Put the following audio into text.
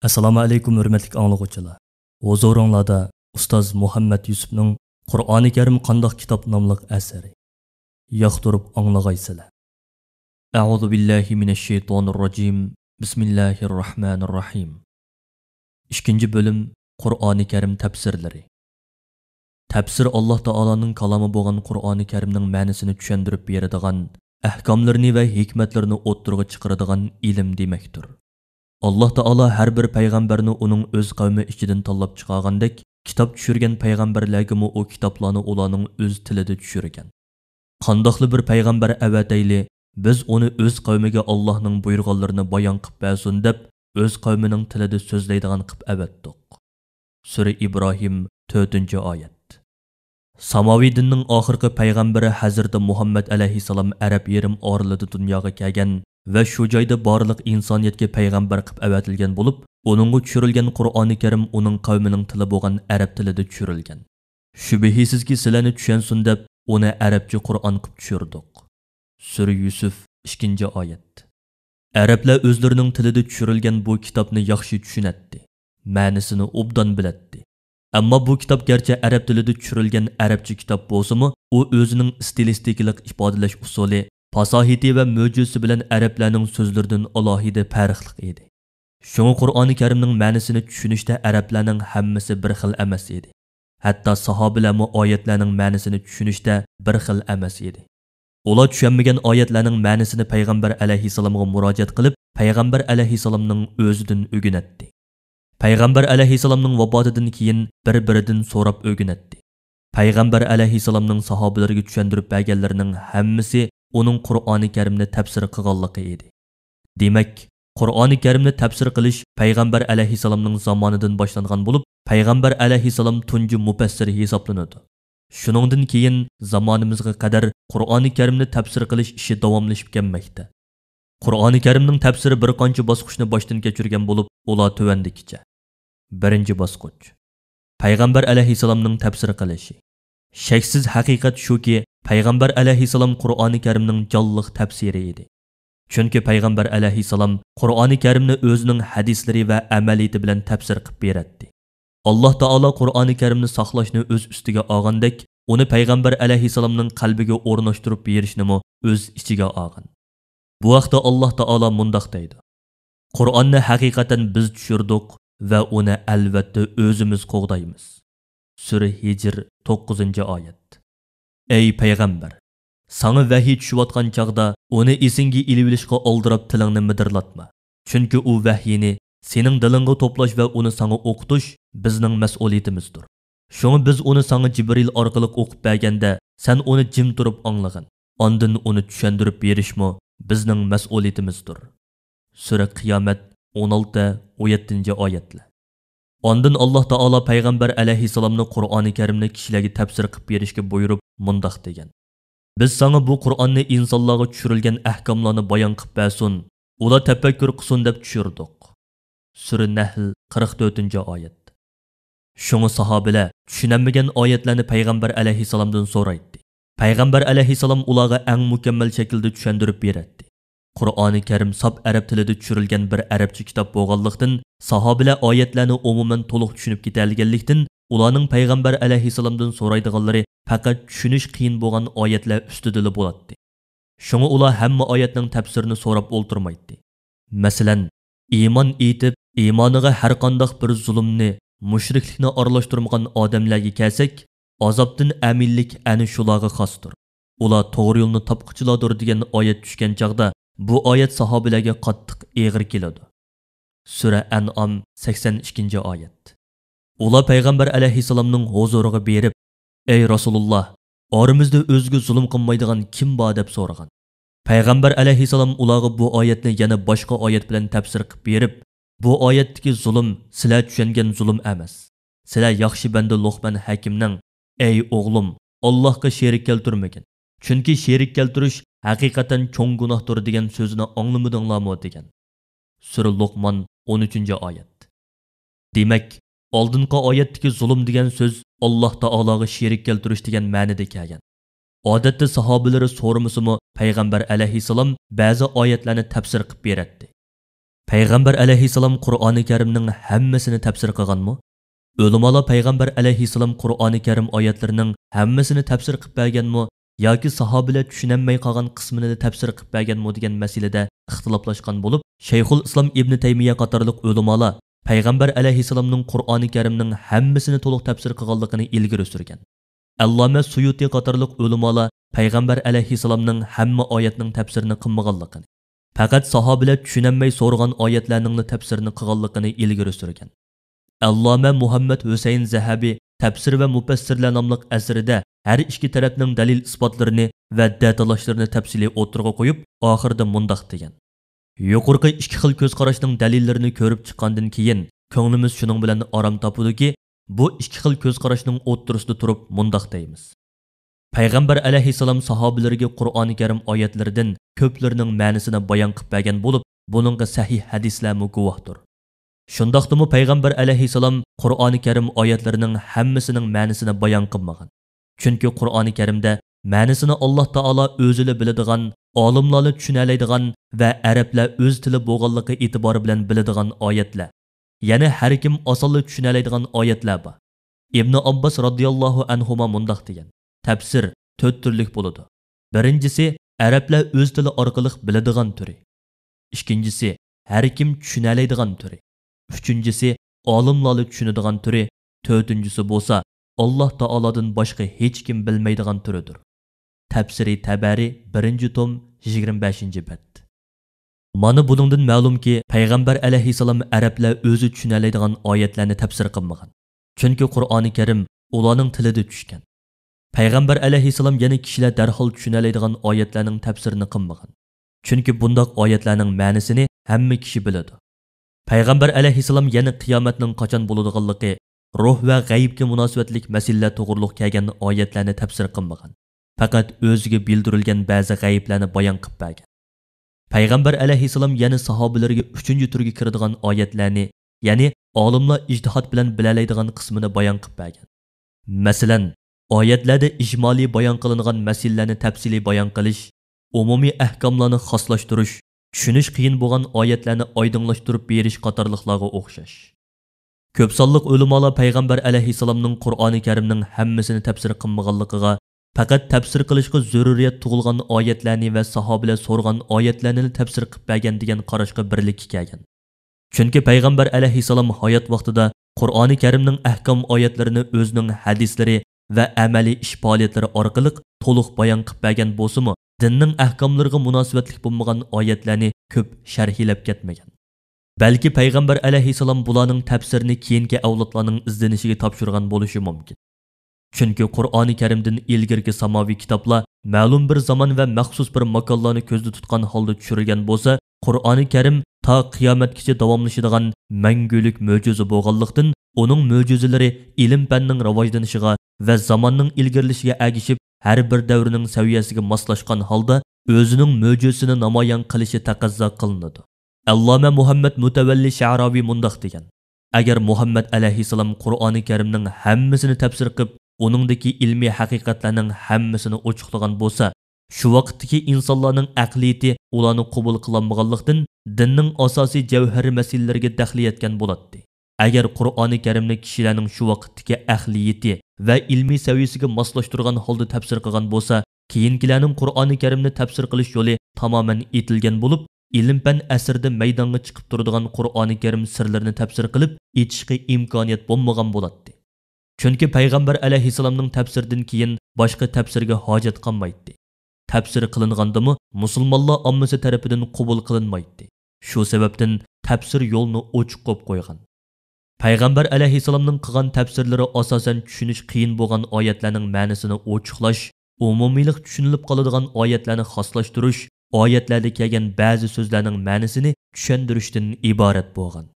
Assalomu alaykum hurmatli anglovchilar. Huzuringlarda ustoz Muhammad Yusufning Qur'oni Karim qandoq kitob nomli asari. Yoqtirib anglag'aysizlar. A'udhu billahi minash shaytonir rojim. Bismillahir rohmanir rohim. Ikkinchi bo'lim Qur'oni Karim tafsirlari. Tafsir Alloh taolaning kalomi bo'lgan Qur'oni Karimning ma'nosini tushuntirib beradigan, ahkomlarini va hikmatlarini o'ttirg'i chiqaradigan ilm demakdir. Allah Taala her bir peygamberini onun öz kavmi içinden tanlab çıkargandek, kitap düşürgen peygamberlerge o kitaplarını olanın öz tilide düşürgen. Qandaqlı bir peygamber eveteyli, biz onu öz kavmige Allah'ın buyurganlarını bayan qıp bəsun deb, öz kavminin tilide sözleydiğen qıp evetdik. Sure İbrahim 4. ayet. Samavi dinning oxirgi payg'ambari Hazreti Muhammad alayhissalom Arab yerim orlida dunyoga kelgan va shu joyda barliq insoniyatga payg'ambar qilib avatilgan bo'lib, uningga tushirilgan Qur'oni Karim uning qavmining tili bo'lgan arab tilida tushirilgan. Shubhisizki sizlarni tushunsin deb uni arabcha Qur'on qilib tushirdik. Sura Yusuf 2-oyat. Arablar o'zlarining tilida tushirilgan bu kitobni yaxshi tushunatdi, ma'nosini obdan bilatdi. Ammo bu kitob garchi arab tilida tushirilgan arabcha kitob bo'lsa-mu, u o'zining stilistikalik ifodalash usuli, fasahati va mo'jizasi bilan arablarning so'zlaridan alohida farqli edi. Shunga Qur'oni Karimning ma'nosini tushunishda arablarning hammasi bir xil emas edi. Hatto sahobalarning oyatlarning ma'nosini tushunishda bir xil emas edi. Ular tushunmagan oyatlarning ma'nosini payg'ambar alayhisalomga murojaat qilib, payg'ambar alayhisalomning o'zidan o'rganatdi. Payg'ambar alayhisalomning vafotidan keyin bir-biridan so'rab o'rganatdi. Payg'ambar alayhisalomning sahobalariga tushuntirib berganlarining hammasi uning Qur'oni Karimni tafsir qilganligi edi. Demak, Qur'oni Karimni tafsir qilish payg'ambar alayhisalomning zamonidan boshlangan bo'lib, payg'ambar alayhisalom tunji mufassir hisoblanadi. Shuningdan keyin zamonimizga qadar Qur'oni Karimni tafsir qilish ishi davomlashib kelmoqda. Qur'oni Karimning tafsiri bir qancha bosqichni boshdan kechirgan bo'lib, ular tuvandikicha. Birinchi bosqich. Payg'ambar alayhisalomning tafsir qilishi. Shaksiz haqiqat shuki, payg'ambar alayhisalom Qur'oni Karimning jonliq tafsiri edi. Chunki payg'ambar alayhisalom Qur'oni Karimni o'zining hadislari va amaliyati bilan tafsir qilib beradi. Alloh taolo Qur'oni Karimni saqlashni o'z ustiga olgandek, uni payg'ambar alayhisalomning qalbiga o'rnashtirib berishni o'z ichiga olgan. Bu vaqtda Alloh taolo mundaq deydi: Qur'onni haqiqatan biz tushirdik va uni albatta o'zimiz qo'g'daymiz. Sura Hijr 9-oyat. Ey payg'ambar, sana vahiy tushayotgan chaqda uni esingga ilib olishga oldirab tilingni midirlatma. Chunki u vahyini sening dilingga to'plash va uni sana o'qitish bizning mas'uliyatimizdir. Shunga biz uni sana Jibril orqali o'qib berganda, sen uni jim turib anglagin. Ondan uni tushuntirib berishmo bizning mas'uliyatimizdir. Sura Qiyomat 16-17-oyatlar. Ondan Alloh taolo payg'ambar alayhisalomni Qur'oni Karimni kishilarga tafsir qilib berishga buyurib mundaq degan: Biz sana bu Qur'onni insonlarga tushirilgan ahkomlarni bayon qilib bersin, ular tafakkur qilsin deb tushirdik. Sura Nahl 44-oyat. Shunga sahobalar tushunamagan oyatlarni payg'ambar alayhisalomdan so'raydi. Payg'ambar alayhisalom ularga eng mukammal shaklda tushuntirib beradi. Qur'oni Karim sop arab tilida tushirilgan bir arabcha kitob bo'lganlikdan, sahobalar oyatlarni umuman to'liq tushunib ketolganlikdan, ularning payg'ambar alayhisalomdan so'raydiganlari faqat tushunish qiyin bo'lgan oyatlar ustida bo'ladi. Shunga ular hamma oyatning tafsirini so'rab o'ltirmaydi. Masalan, iymon etib, iymoniga har qanday bir zulmni, mushriklikni aralashtirmagan odamlarga kelsak, azobdan aminlik ana shularga xosdir. Ular to'g'ri yo'lni topqichilardir degan oyat tushgan chaqda, bu oyat sahobalarga qattiq eg'ir keladi. Sura An'am 82-oyat. Ular payg'ambar alayhisalomning huzuriga berib, "Ey Rasululloh, oramizda o'zga zulm qilmaydigan kim bor?" deb so'ragan. Payg'ambar alayhisalom ularga bu oyatni yana boshqa oyat bilan tafsir qilib berib, "Bu oyatdagi zulm sizlar tushungan zulm emas. Sizlar yaxshi banda Luqman hakimning, ey o'g'lim, Allohga sherik keltirmagin. Chunki sherik keltirish haqiqatan cho'ng gunohdir" degan so'zini anglamadinglarmi degan. Sura Luqman 13-oyat. Demak, oldingi oyatdagi zulm degan so'z Alloh taologa sherik keltirish degan ma'noda kelgan. Odatda sahobalari so'ramasimi, payg'ambar alayhisalom ba'zi oyatlarni tafsir qilib beradi. Payg'ambar alayhissalom Qur'oni Karimning hammasini tafsir qilganmi? Ulamolar Payg'ambar alayhissalom Qur'oni Karim oyatlarining hammasini tafsir qilib berganmi yoki sahobalar tushunolmay qolgan qismini tafsir qilib berganmi degan masalada ixtiloflashgan bo'lib, Shayxul Islom Ibn Taymiya qatorliq ulamolar Payg'ambar alayhissalomning Qur'oni Karimning hammasini to'liq tafsir qilganligini ilgari surgan. Alloma Suyuti qatorliq ulamolar Payg'ambar alayhissalomning hamma oyatning tafsirini qilmaganligini, faqat sahobalar tushunolmay so'rgan oyatlarning tafsirini qilganligini ilgari surgan. Alloma Muhammad Husayn Zahabi Tafsir va Mufassirlar nomli asarida har ikki tarafning dalil isbotlarini va datalashlarini tafsiliy o'tirg'a qo'yib, oxirida mundaq degan: Yuqorqi ikki xil ko'z qarashning dalillarini ko'rib chiqqandan keyin ko'nglimiz shuning bilan orom topudiki, bu ikki xil ko'z qarashning o'ttirisida turib mundaq deymiz. Payg'ambar alayhissalom sahobalariga Qur'oni Karim oyatlaridan ko'plarining ma'nosini bayon qilib bergan bo'lib, buningga sahih hadislar guvohdir. Shundaqdimi Payg'ambar alayhissalom Qur'oni Karim oyatlarining hammasining ma'nosini bayon qilmagan. Chunki Qur'oni Karimda ma'nosini Alloh taolo o'zini biladigan, olimlarni tushunoladigan va arablar o'z tili bo'lganligi e'tibori bilan biladigan oyatlar, ya'ni har kim osonli tushunoladigan oyatlar bor. Ibn Abbos radhiyallohu anhuma mundaq degan: Tafsir 4 turlik bo'ladi. Birinchisi arablar o'z tili orqali biladigan turi. Ikkinchisi har kim tushunoladigan turi. Üçüncüsü olimlarni tushunadigan turi. To'rtinchisi bo'lsa Alloh taolodan boshqa hech kim bilmaydigan turidir. Tafsiri Tabari 1-tom 25-bet. Mana buningdan ma'lumki, Payg'ambar alayhissalom arablar o'zi tushunoladigan oyatlarni tafsir qilmagan. Chunki Qur'oni Karim ularning tilida tushgan. Payg'ambar alayhissalom yana kishilar darhol tushunoladigan oyatlarning tafsirini qilmagan. Chunki bundoq oyatlarning ma'nosini hamma kishi biladi. Payg'ambar alayhissalom yana qiyomatning qachon bo'ladiganligi, ruh va g'aybga munosabatlik masalalar to'g'riliq kelgan oyatlarni tafsir qilmagan. Faqat o'ziga bildirilgan ba'zi g'ayblarni bayon qilib bergan. Payg'ambar alayhissalom yana sahobalariga 3-turga kiradigan oyatlarni, ya'ni olimlar ijtihod bilan bilalaydigan qismini bayon qilib bergan. Masalan, oyatlarda ijmoliy bayon qilingan masalalarni tafsiliy bayon qilish, umumiy ahkomlarni xoslashtirish, tushunish qiyin bo'lgan oyatlarni oydinlashtirib berish qatorliqlarga o'xshash. Ko'p sonliq ulamolar Payg'ambar alayhissalomning Qur'oni Karimning hammasini tafsir qilmaganligiga, faqat tafsir qilishga zaruriyat tug'ilgan oyatlarni va sahobalar so'rgan oyatlarni tafsir qilib bergan degan qarashga birlikka kelgan. Chunki Payg'ambar alayhissalom hayot vaqtida Qur'oni Karimning ahkom oyatlarini o'zining hadislari va amaliy ish faoliyatlari orqali to'liq bayon qilib bergan bo'lsa-mu, dinning ahkomlariga munosabatlik bo'lmagan oyatlarni ko'p sharhlab ketmagan. Balki Payg'ambar alayhissalom bularning tafsirini keyingi avlodlarning izlanishiga topshirgan bo'lishi mumkin. Chunki Qur'oni Karimdan ilgirki samoviy kitoblar ma'lum bir zamon va maxsus bir makonlarni ko'zda tutgan holda tushirilgan bo'lsa, Qur'oni Karim ta qiyomatgacha davomlashadigan mangulik mo'jiza bo'lganlikdan, uning mo'jizalari ilm-fanning rivojlanishiga va zamonning ilgirlishiga agishib, har bir davrning saviyasiga moslashgan holda o'zining mo'jizasini namoyon qilishi taqozo qilinadi. Alloma Muhammad Mutavalli Sha'raviy mundaq degan: Agar Muhammad alayhissalom Qur'oni Karimning hammasini tafsir qilib, uningdagi ilmiy haqiqatlarning hammasini ochiqlagan bo'lsa, shu vaqtdagi insonlarning aqliyati ularni qabul qilolmaganlikdan dinning asosiy javhari masalalarga daxli yetgan bo'ladi. Agar Qur'oni Karimni kishilarning shu vaqtdagi aqliyati va ilmiy saviyasiga moslashtirgan holda tafsir qilgan bo'lsa, keyingilarning Qur'oni Karimni tafsir qilish yo'li tamoman etilgan bo'lib, ilm-fan asrida maydonga chiqib turadigan Qur'oni Karim sirlarini tafsir qilib, yetishga imkoniyat bo'lmagan bo'ladi. Chunki Payg'ambar alayhissalomning tafsirdan keyin boshqa tafsirga hojat qolmaydi. Tafsir qilingandimi, musulmonlar ommasi tarafidan qabul qilinmaydi. Shu sababdan tafsir yo'lini ochiq qo'yib qo'ygan. Payg'ambar alayhissalomning qilgan tafsirlari asosan tushunish qiyin bo'lgan oyatlarning ma'nosini ochiqlash, umumiylik tushunilib qoladigan oyatlarni xoslashtirish, oyatlarda kelgan ba'zi so'zlarning ma'nosini tushuntirishdan iborat bo'lgan.